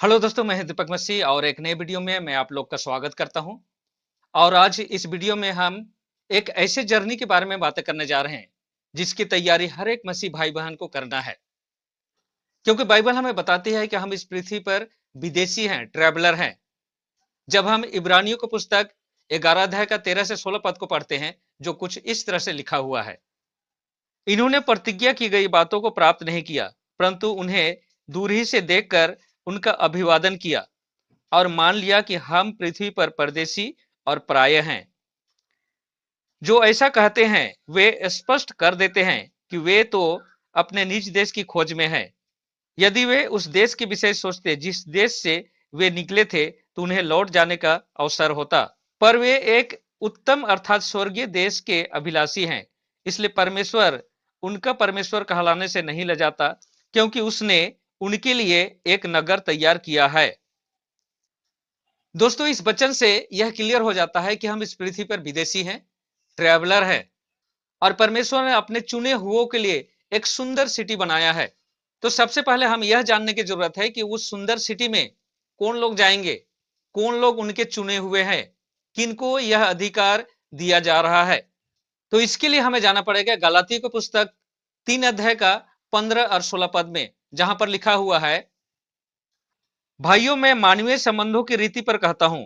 Hello दोस्तों, मैं हूं दीपक मसी और एक नए वीडियो में मैं आप लोग का स्वागत करता हूं। और आज इस वीडियो में हम एक ऐसे जर्नी के बारे में बातें करने जा रहे हैं जिसकी तैयारी हर एक मसीह भाई बहन को करना है। क्योंकि बाइबल हमें बताती है कि हम इस पृथ्वी पर विदेशी हैं, ट्रैवलर हैं। जब हम इब्रानियों की पुस्तक 11 अध्याय का 13 से 16 पद को पढ़ते हैं, जो कुछ इस तरह से लिखा हुआ है। इन्होंने प्रतिज्ञा की गई बातों को प्राप्त नहीं किया, परंतु उन्हें दूर ही से देखकर उनका अभिवादन किया और मान लिया कि हम पृथ्वी पर परदेशी और पराये हैं। जो ऐसा कहते हैं वे स्पष्ट कर देते हैं कि वे तो अपने निज देश की खोज में हैं। यदि वे उस देश के विषय सोचते जिस देश से वे निकले थे, तो उन्हें लौट जाने का अवसर होता। पर वे एक उत्तम अर्थात स्वर्गीय देश के अभिलाषी हैं, इसलिए परमेश्वर उनका परमेश्वर कहलाने से नहीं लजाता, क्योंकि उसने उनके लिए एक नगर तैयार किया है। दोस्तों, इस वचन से यह क्लियर हो जाता है कि हम इस पृथ्वी पर विदेशी हैं, ट्रैवलर हैं, और परमेश्वर ने अपने चुने हुओं के लिए एक सुंदर सिटी बनाया है। तो सबसे पहले हम यह जानने की जरूरत है कि उस सुंदर सिटी में कौन लोग जाएंगे, कौन लोग उनके चुने हुए हैं, किनको यह अधिकार दिया जा रहा है। तो इसके लिए हमें जाना पड़ेगा गलातियों की पुस्तक 3 अध्याय का 15 और 16 पद में, जहां पर लिखा हुआ है, भाइयों मैं मानवीय संबंधों की रीति पर कहता हूं,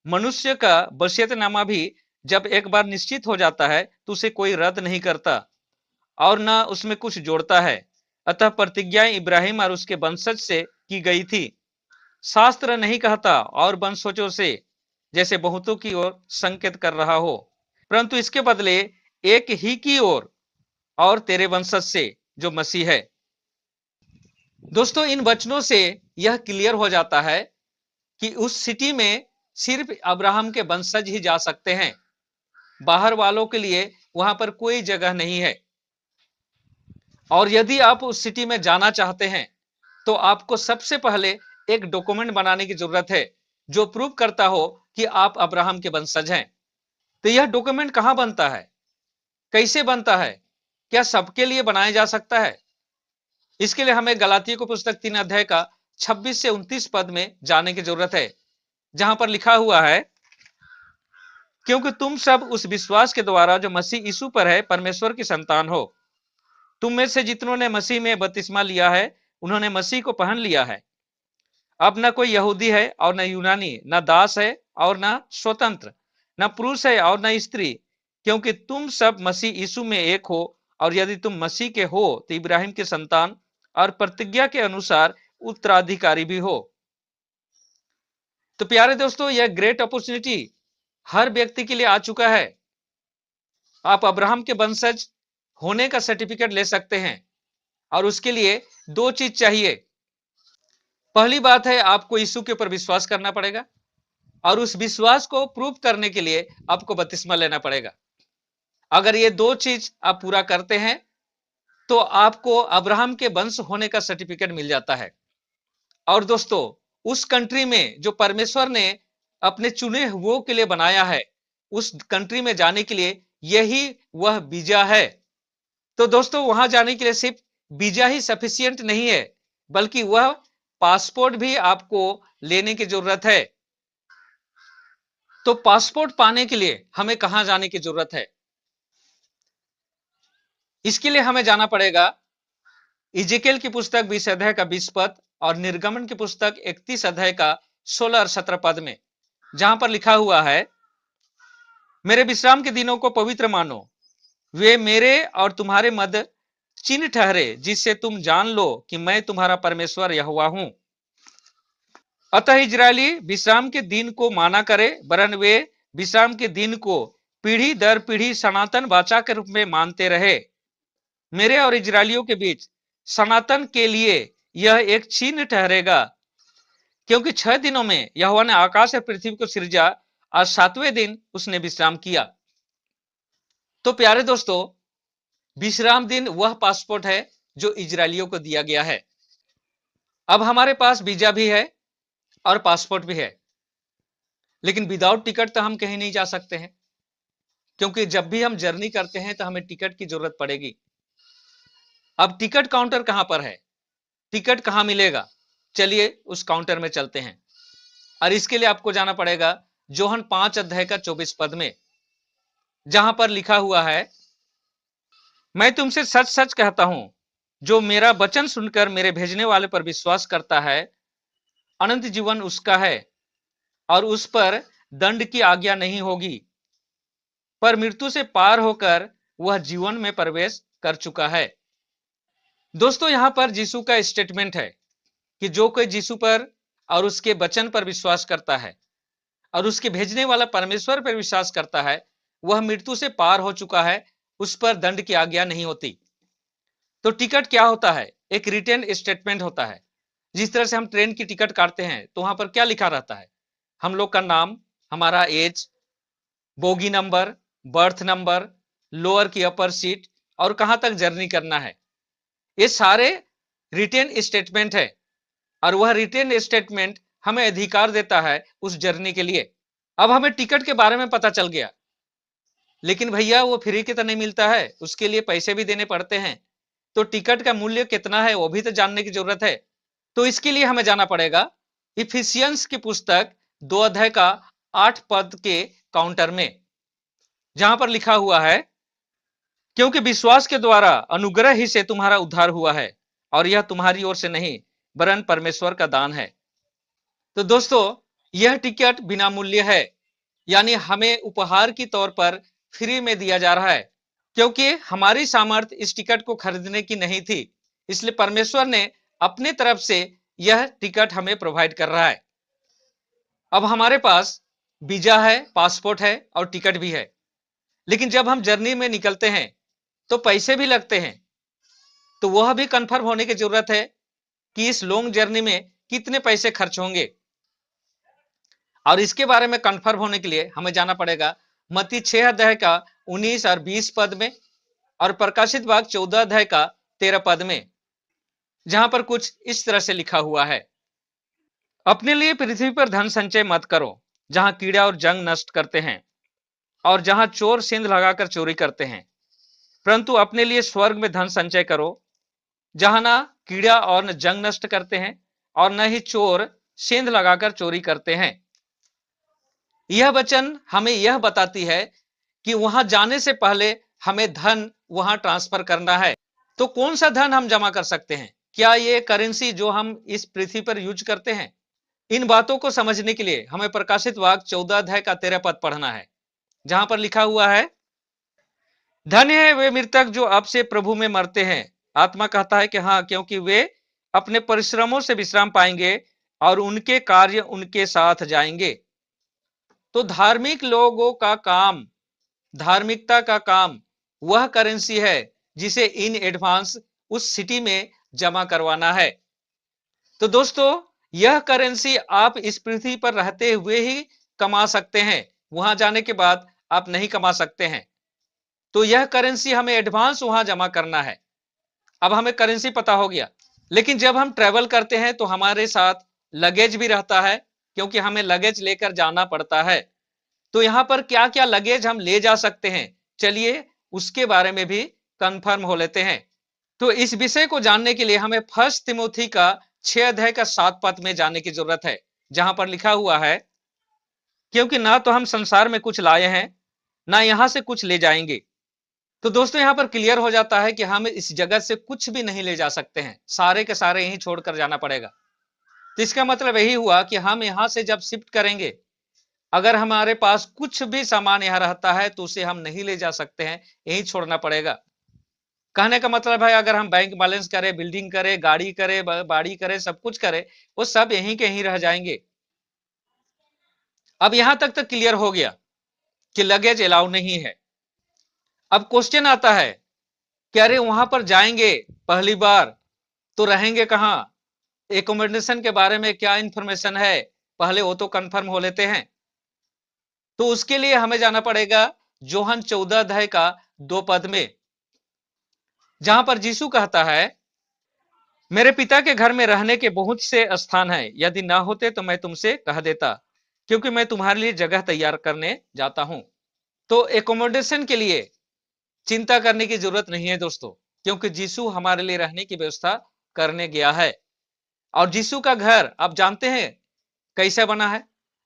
मनुष्य का वसीयतनामा भी जब एक बार निश्चित हो जाता है तो उसे कोई रद्द नहीं करता और न उसमें कुछ जोड़ता है। अतः प्रतिज्ञाएं इब्राहिम और उसके वंशज से की गई थी। शास्त्र नहीं कहता और वंशजों से, जैसे बहुतों की ओर संकेत कर रहा हो, परंतु इसके बदले एक ही की ओर और तेरे वंशज से, जो मसीह है। दोस्तों, इन वचनों से यह क्लियर हो जाता है कि उस सिटी में सिर्फ अब्राहम के वंशज ही जा सकते हैं। बाहर वालों के लिए वहां पर कोई जगह नहीं है। और यदि आप उस सिटी में जाना चाहते हैं तो आपको सबसे पहले एक डॉक्यूमेंट बनाने की जरूरत है जो प्रूव करता हो कि आप अब्राहम के वंशज हैं। तो यह डॉक्यूमेंट कहां बनता है, कैसे बनता है, क्या सबके लिए बनाया जा सकता है? इसके लिए हमें गलातियों की पुस्तक 3 अध्याय का 26 से 29 पद में जाने की जरूरत है, जहां पर लिखा हुआ है, क्योंकि तुम सब उस विश्वास के द्वारा जो मसीह यीशु पर है परमेश्वर की संतान हो। तुम में से जितनों ने मसीह में बपतिस्मा लिया है, उन्होंने मसीह को पहन लिया है। अब न कोई यहूदी है और न यूनानी, न दास है और न स्वतंत्र, न पुरुष है और न स्त्री, क्योंकि तुम सब मसीह यीशु में एक हो। और यदि तुम मसीह के हो तो इब्राहिम के संतान और प्रतिज्ञा के अनुसार उत्तराधिकारी भी हो। तो प्यारे दोस्तों, यह ग्रेट अपॉर्चुनिटी हर व्यक्ति के लिए आ चुका है। आप अब्राहम के वंशज होने का सर्टिफिकेट ले सकते हैं, और उसके लिए दो चीज चाहिए। पहली बात है, आपको यीशु के ऊपर विश्वास करना पड़ेगा, और उस विश्वास को प्रूव करने के लिए आपको बपतिस्मा लेना पड़ेगा। अगर ये दो चीज आप पूरा करते हैं तो आपको अब्राहम के वंश होने का सर्टिफिकेट मिल जाता है। और दोस्तों, उस कंट्री में जो परमेश्वर ने अपने चुने हुओं के लिए बनाया है, उस कंट्री में जाने के लिए यही वह वीजा है। तो दोस्तों, वहां जाने के लिए सिर्फ वीजा ही सफिशियंट नहीं है, बल्कि वह पासपोर्ट भी आपको लेने की जरूरत है। तो पासपोर्ट पाने के लिए हमें कहां जाने की जरूरत है? इसके लिए हमें जाना पड़ेगा इजेकियल की पुस्तक 20 अध्याय का 20 पद और निर्गमन की पुस्तक 31 अध्याय का 16 और 17 पद में, जहां पर लिखा हुआ है, मेरे विश्राम के दिनों को पवित्र मानो, वे मेरे और तुम्हारे मध्य चिन्ह ठहरे, जिससे तुम जान लो कि मैं तुम्हारा परमेश्वर यहोवा हूं। अतः इजरायली विश्राम के दिन को माना करे, वरन वे विश्राम के दिन को पीढ़ी दर पीढ़ी सनातन वाचा के रूप में मानते रहे। मेरे और इजरायलियों के बीच सनातन के लिए यह एक चिन्ह ठहरेगा, क्योंकि 6 दिनों में यहोवा ने आकाश और पृथ्वी को सृजा, आज 7वें दिन उसने विश्राम किया। तो प्यारे दोस्तों, विश्राम दिन वह पासपोर्ट है जो इजरायलियों को दिया गया है। अब हमारे पास वीजा भी है और पासपोर्ट भी है, लेकिन विदाउट टिकट तो हम कहीं नहीं जा सकते हैं, क्योंकि जब भी हम जर्नी करते हैं तो हमें टिकट की जरूरत पड़ेगी। अब टिकट काउंटर कहां पर है, टिकट कहां मिलेगा? चलिए उस काउंटर में चलते हैं और इसके लिए आपको जाना पड़ेगा जोहन 5 अध्याय का 24 पद में, जहां पर लिखा हुआ है, मैं तुमसे सच सच कहता हूं, जो मेरा वचन सुनकर मेरे भेजने वाले पर विश्वास करता है, अनंत जीवन उसका है और उस पर दंड की आज्ञा नहीं होगी, पर मृत्यु से पार होकर वह जीवन में प्रवेश कर चुका है। दोस्तों, यहां पर यीशु का स्टेटमेंट है कि जो कोई यीशु पर और उसके वचन पर विश्वास करता है और उसके भेजने वाला परमेश्वर पर विश्वास करता है, वह मृत्यु से पार हो चुका है, उस पर दंड की आज्ञा नहीं होती। तो टिकट क्या होता है? एक रिटन स्टेटमेंट होता है। जिस तरह से हम ट्रेन की टिकट काटते हैं तो वहां पर क्या लिखा रहता है? हम लोग का नाम, हमारा age, bogie number, berth number, lower की अपर सीट और कहां तक जर्नी करना है। ये सारे रिटन स्टेटमेंट है और वह रिटन स्टेटमेंट हमें अधिकार देता है उस जर्नी के लिए। अब हमें टिकट के बारे में पता चल गया, लेकिन भैया वो फ्री के तो नहीं मिलता है, उसके लिए पैसे भी देने पड़ते हैं। तो टिकट का मूल्य कितना है वो भी तो जानने की जरूरत है। तो इसके लिए हमें जाना पड़ेगा इफिसियंस की पुस्तक 2 अध्याय का 8 पद के काउंटर में, जहां पर लिखा हुआ है, क्योंकि विश्वास के द्वारा अनुग्रह ही से तुम्हारा उद्धार हुआ है और यह तुम्हारी ओर से नहीं वरन परमेश्वर का दान है। तो दोस्तों, यह टिकट बिना मूल्य है, यानी हमें उपहार की तौर पर फ्री में दिया जा रहा है, क्योंकि हमारी सामर्थ्य इस टिकट को खरीदने की नहीं थी। इसलिए परमेश्वर ने अपने तरफ से यह टिकट हमें प्रोवाइड कर रहा है। अब हमारे पास वीजा है, पासपोर्ट है और टिकट भी है, लेकिन जब हम जर्नी में निकलते हैं तो पैसे भी लगते हैं। तो वह भी कंफर्म होने की जरूरत है कि इस लॉन्ग जर्नी में कितने पैसे खर्च होंगे, और इसके बारे में कंफर्म होने के लिए हमें जाना पड़ेगा मत्ती 6 अध्याय का 19 और 20 पद में और प्रकाशित वाक्य 14 अध्याय का 13 पद में, जहां पर कुछ इस तरह से लिखा हुआ है, अपने लिए पृथ्वी पर धन संचय मत करो, जहां कीड़ा और जंग नष्ट करते हैं और जहां चोर सेंध लगाकर चोरी करते हैं, परंतु अपने लिए स्वर्ग में धन संचय करो, जहां ना कीड़ा और न जंग नष्ट करते हैं और न ही चोर सेंध लगाकर चोरी करते हैं। यह वचन हमें यह बताती है कि वहां जाने से पहले हमें धन वहां ट्रांसफर करना है। तो कौन सा धन हम जमा कर सकते हैं? क्या ये करेंसी जो हम इस पृथ्वी पर यूज करते हैं? इन बातों को समझने के लिए हमें प्रकाशित वाक्य 14 अध्याय का 13 पद पढ़ना है, जहां पर लिखा हुआ है, धन्य है वे मृतक जो अब से प्रभु में मरते हैं। आत्मा कहता है कि हाँ, क्योंकि वे अपने परिश्रमों से विश्राम पाएंगे और उनके कार्य उनके साथ जाएंगे। तो धार्मिक लोगों का काम, धार्मिकता का काम वह करेंसी है जिसे इन एडवांस उस सिटी में जमा करवाना है। तो दोस्तों, यह करेंसी आप इस पृथ्वी पर रहते हुए ही कमा सकते हैं, वहां जाने के बाद आप नहीं कमा सकते हैं। तो यह करेंसी हमें एडवांस वहां जमा करना है। अब हमें करेंसी पता हो गया, लेकिन जब हम ट्रेवल करते हैं तो हमारे साथ लगेज भी रहता है, क्योंकि हमें लगेज लेकर जाना पड़ता है। तो यहां पर क्या क्या लगेज हम ले जा सकते हैं, चलिए उसके बारे में भी कंफर्म हो लेते हैं। तो इस विषय को जानने के लिए हमें 1 तिमोथी का 6 अध्याय का 7 पद में जाने की जरूरत है, जहां पर लिखा हुआ है, क्योंकि ना तो हम संसार में कुछ लाए हैं, ना यहां से कुछ ले जाएंगे। तो दोस्तों, यहां पर क्लियर हो जाता है कि हम इस जगत से कुछ भी नहीं ले जा सकते हैं, सारे के सारे यहीं छोड़कर जाना पड़ेगा। तो इसका मतलब यही हुआ कि हम यहां से जब शिफ्ट करेंगे, अगर हमारे पास कुछ भी सामान यहां रहता है तो उसे हम नहीं ले जा सकते हैं, यहीं छोड़ना पड़ेगा। कहने का मतलब है, अगर हम बैंक बैलेंस करें, बिल्डिंग करें, गाड़ी करें, बाड़ी करें, सब कुछ करें, वो सब यहीं के यहीं रह जाएंगे। अब यहां तक तो क्लियर हो गया कि लगेज अलाउ नहीं है। अब क्वेश्चन आता है कि अरे वहां पर जाएंगे पहली बार तो रहेंगे कहां, एकोमोडेशन के बारे में क्या इंफॉर्मेशन है, पहले वो तो कंफर्म हो लेते हैं। तो उसके लिए हमें जाना पड़ेगा जोहन 14 अध्याय का 2 पद में, जहां पर यीशु कहता है, मेरे पिता के घर में रहने के बहुत से स्थान हैं, यदि ना होते तो मैं तुमसे कह देता, क्योंकि मैं तुम्हारे लिए जगह तैयार करने जाता हूं। तो एकोमोडेशन के लिए चिंता करने की जरूरत नहीं है दोस्तों, क्योंकि यीशु हमारे लिए रहने की व्यवस्था करने गया है। और यीशु का घर आप जानते हैं कैसे बना है?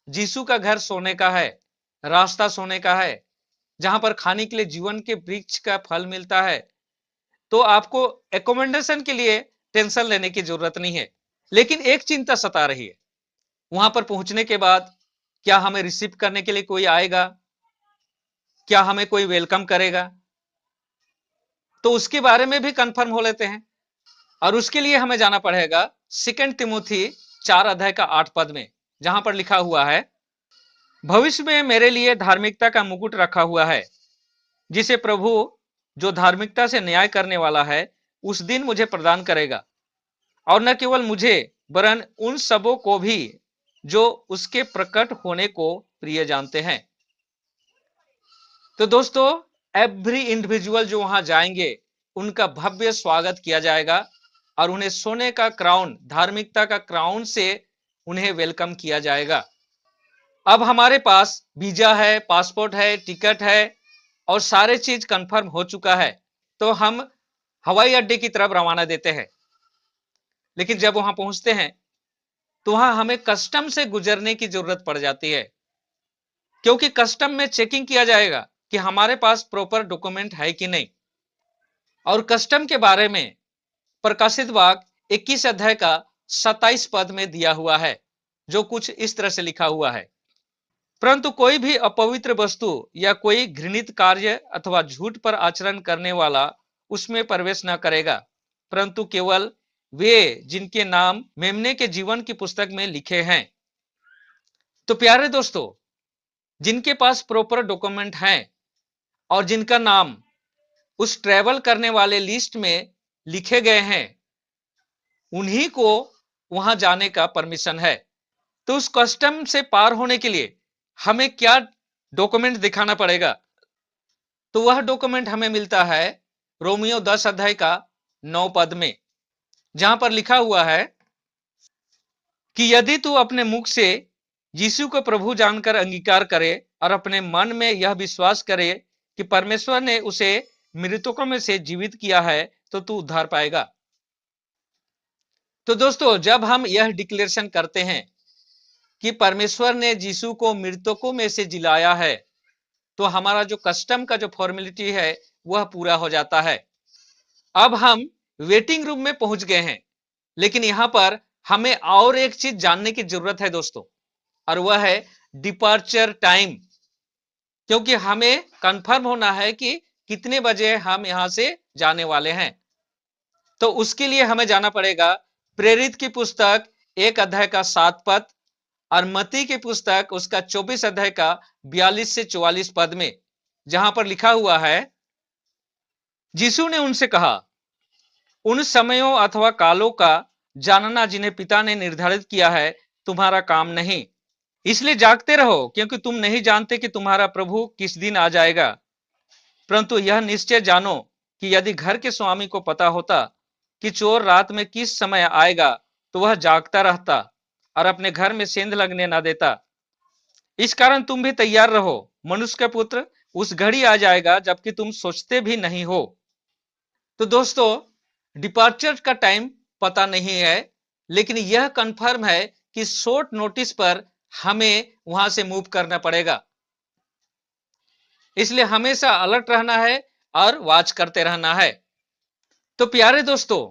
यीशु का घर सोने का है, रास्ता सोने का है, जहां पर खाने के लिए जीवन के वृक्ष का फल मिलता है। तो आपको एकोमोडेशन के लिए टेंशन लेने की जरूरत नहीं है। लेकिन एक चिंता सता रही है, वहां पर पहुंचने के बाद क्या हमें रिसीव करने के लिए कोई आएगा? क्या हमें कोई वेलकम करेगा? तो उसके बारे में भी कंफर्म हो लेते हैं। और उसके लिए हमें जाना पड़ेगा 2 तिमोथी 4 अध्याय का 8 पद में, जहां पर लिखा हुआ है, भविष्य में मेरे लिए धार्मिकता का मुकुट रखा हुआ है, जिसे प्रभु जो धार्मिकता से न्याय करने वाला है उस दिन मुझे प्रदान करेगा, और न केवल मुझे वरन उन सबों को भी जो उसके प्रकट होने को प्रिय जानते हैं। तो दोस्तों, एवरी इंडिविजुअल जो वहां जाएंगे उनका भव्य स्वागत किया जाएगा और उन्हें सोने का क्राउन, धार्मिकता का क्राउन से उन्हें वेलकम किया जाएगा। अब हमारे पास वीजा है, पासपोर्ट है, टिकट है और सारे चीज कंफर्म हो चुका है, तो हम हवाई अड्डे की तरफ रवाना देते हैं। लेकिन जब वहां पहुंचते हैं तो वहां हमें कस्टम से गुजरने की जरूरत पड़ जाती है, क्योंकि कस्टम में चेकिंग किया जाएगा कि हमारे पास प्रॉपर डॉक्यूमेंट है कि नहीं। और कस्टम के बारे में प्रकाशित वाक्य 21 अध्याय का 27 पद में दिया हुआ है, जो कुछ इस तरह से लिखा हुआ है, परंतु कोई भी अपवित्र वस्तु या कोई घृणित कार्य अथवा झूठ पर आचरण करने वाला उसमें प्रवेश न करेगा, परंतु केवल वे जिनके नाम मेमने के जीवन की पुस्तक में लिखे हैं। तो प्यारे दोस्तों, जिनके पास प्रॉपर डॉक्यूमेंट हैं और जिनका नाम उस ट्रेवल करने वाले लिस्ट में लिखे गए हैं, उन्हीं को वहां जाने का परमिशन है। तो उस कस्टम से पार होने के लिए हमें क्या डॉक्यूमेंट दिखाना पड़ेगा? तो वह डॉक्यूमेंट हमें मिलता है रोमियो 10 अध्याय का 9 पद में, जहां पर लिखा हुआ है कि यदि तू अपने मुख से यीशु को प्रभु जानकर अंगीकार करे और अपने मन में यह विश्वास करे कि परमेश्वर ने उसे मृतकों में से जीवित किया है, तो तू उद्धार पाएगा। तो दोस्तों, जब हम यह डिक्लेरेशन करते हैं कि परमेश्वर ने यीशु को मृतकों में से जिलाया है, तो हमारा जो कस्टम का जो फॉर्मेलिटी है वह पूरा हो जाता है। अब हम वेटिंग रूम में पहुंच गए हैं, लेकिन यहां पर हमें और एक चीज जानने की जरूरत है दोस्तों, और वह है डिपार्चर टाइम, क्योंकि हमें कंफर्म होना है कि कितने बजे हम यहां से जाने वाले हैं। तो उसके लिए हमें जाना पड़ेगा प्रेरित की पुस्तक 1 अध्याय का 7 पद और मत्ती की पुस्तक उसका 24 अध्याय का 42 से 44 पद में, जहां पर लिखा हुआ है, यीशु ने उनसे कहा, उन समयों अथवा कालों का जानना जिन्हें पिता ने निर्धारित किया है तुम्हारा काम नहीं, इसलिए जागते रहो, क्योंकि तुम नहीं जानते कि तुम्हारा प्रभु किस दिन आ जाएगा। परंतु यह निश्चय जानो कि यदि घर के स्वामी को पता होता कि चोर रात में किस समय आएगा, तो वह जागता रहता और अपने घर में सेंध लगने न देता। इस कारण तुम भी तैयार रहो, मनुष्य का पुत्र उस घड़ी आ जाएगा जबकि तुम सोचते भी नहीं हो। तो दोस्तों, डिपार्चर का टाइम पता नहीं है, लेकिन यह कंफर्म है कि शॉर्ट नोटिस पर हमें वहां से मूव करना पड़ेगा। इसलिए हमेशा अलर्ट रहना है और वॉच करते रहना है। तो प्यारे दोस्तों,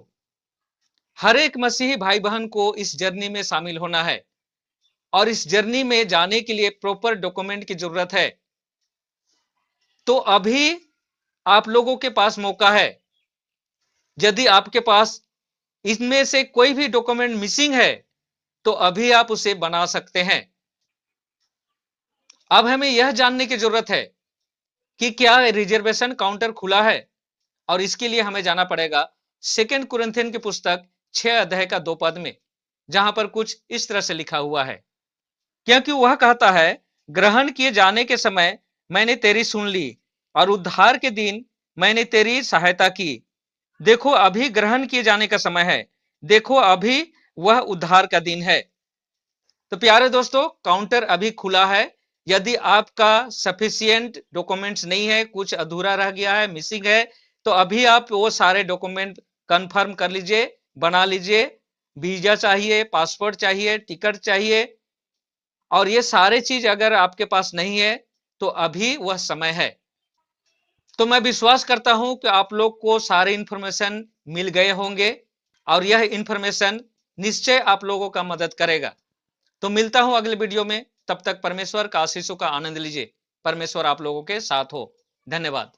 हर एक मसीही भाई बहन को इस जर्नी में शामिल होना है और इस जर्नी में जाने के लिए प्रॉपर डॉक्यूमेंट की जरूरत है। तो अभी आप लोगों के पास मौका है। यदि आपके पास इनमें से कोई भी डॉक्यूमेंट मिसिंग है, तो अभी आप उसे बना सकते हैं। अब हमें यह जानने की जरूरत है कि क्या रिजर्वेशन काउंटर खुला है, और इसके लिए हमें जाना पड़ेगा 2 कुरिन्थियन की पुस्तक 6 अध्याय का 2 पद में, जहां पर कुछ इस तरह से लिखा हुआ है, क्योंकि वह कहता है, ग्रहण किए जाने के समय मैंने तेरी सुन ली और उद्धार के दिन मैंने तेरी सहायता की। देखो अभी ग्रहण किए जाने का समय है, देखो अभी वह उद्धार का दिन है। तो प्यारे दोस्तों, काउंटर अभी खुला है। यदि आपका सफिशिएंट डॉक्यूमेंट्स नहीं है, कुछ अधूरा रह गया है, मिसिंग है, तो अभी आप वो सारे डॉक्यूमेंट कंफर्म कर लीजिए, बना लीजिए, वीजा चाहिए, पासपोर्ट चाहिए, टिकट चाहिए, और ये सारे चीज अगर आपके पास नहीं है तो अभी वह समय है। तो मैं विश्वास करता हूं कि आप लोग को सारे इंफॉर्मेशन मिल गए होंगे और यह इंफॉर्मेशन निश्चय आप लोगों का मदद करेगा। तो मिलता हूं अगले वीडियो में, तब तक परमेश्वर का आशीषों का आनंद लीजिए। परमेश्वर आप लोगों के साथ हो। धन्यवाद।